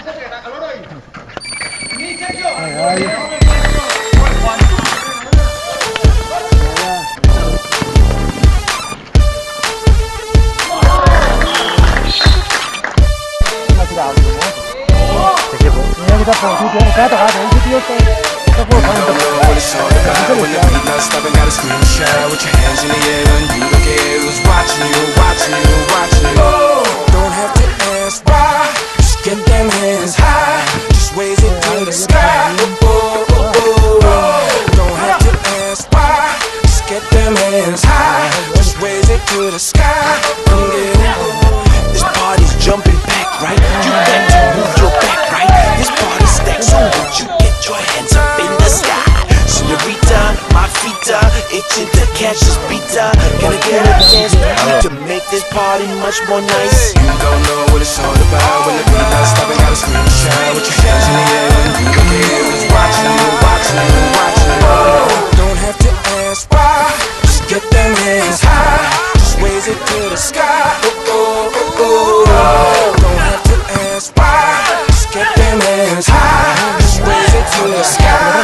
Kita pun tu dia kata ada itu dia tu. Kita pun kan tu. When the beat not stopping, gotta scream and shout with your hands in the air and you don't care who's watching you, watching you, watching you. Don't have to ask why, just get them hands high, just raise it to the sky. Don't have to ask why, just get them hands high, just raise it to the sky. Come get it. This party's jumping back, right? You got to move your back, right? This party stacks, so won't you get your hands up in the sky? Senorita, my feet are itching to catch this beat. Gonna get a dance to make this party much more nice. You don't know what it's all about when the beat not stopping, gotta scream and shout with your hands in the air and you don't care who's watching you, watching you, watching you. Don't have to ask why, just get them hands high, just raise it to the sky. Don't have to ask why, just get them hands high, just raise it to the sky.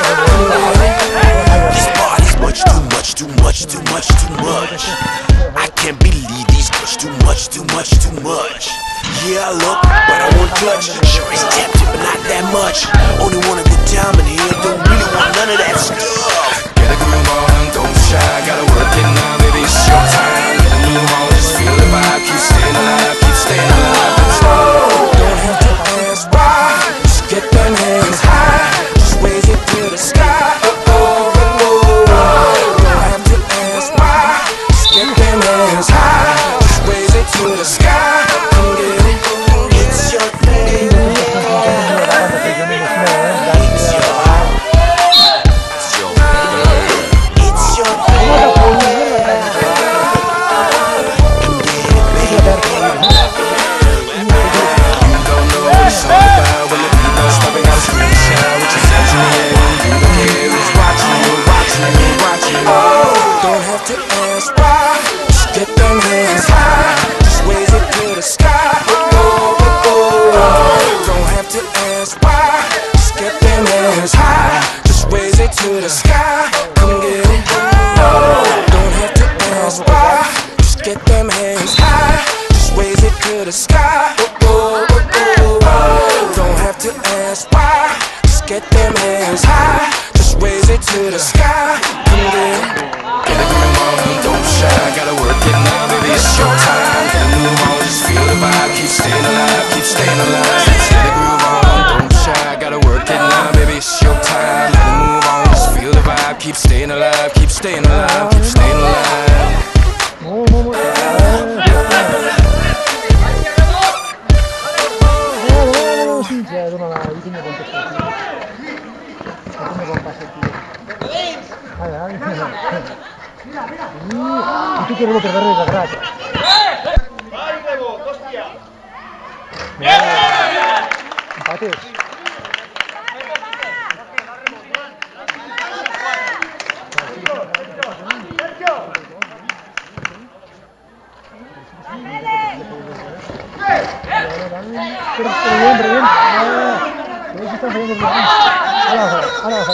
This party's much too much, too much, too much, too much. I can't believe these girls too much, too much, too much. Yeah, I look, but I won't touch. Sure it's tempting, but not that much. Only want a good time in here, don't really want none of that stuff. Get a groove on, don't be shy, gotta work it now, baby, it's your time. Get a move on, just feel the vibe, keep staying alive, keep staying alive. Don't have to ask why, just get them hands high, just raise it to the sky. Don't have to ask why, just get them hands high, just raise it to the sky. Come get it, it's your thing. To the sky, come get it. Don't have to ask why, just get them hands high, just raise it to the sky. Don't have to ask why, just get them hands high, just raise it to the sky. Come get it. Get a groove on, don't be shy, gotta work it now, baby, it's your time. Get a move on, just feel the vibe, keep staying alive, keep staying alive. Get a groove on, don't be shy, gotta work it now, baby, it's your time. Get a move on, just feel the vibe, keep staying alive, keep staying alive, keep staying alive. Itu quiero que agarre la gracia. Empate. Pero bien. Ahora,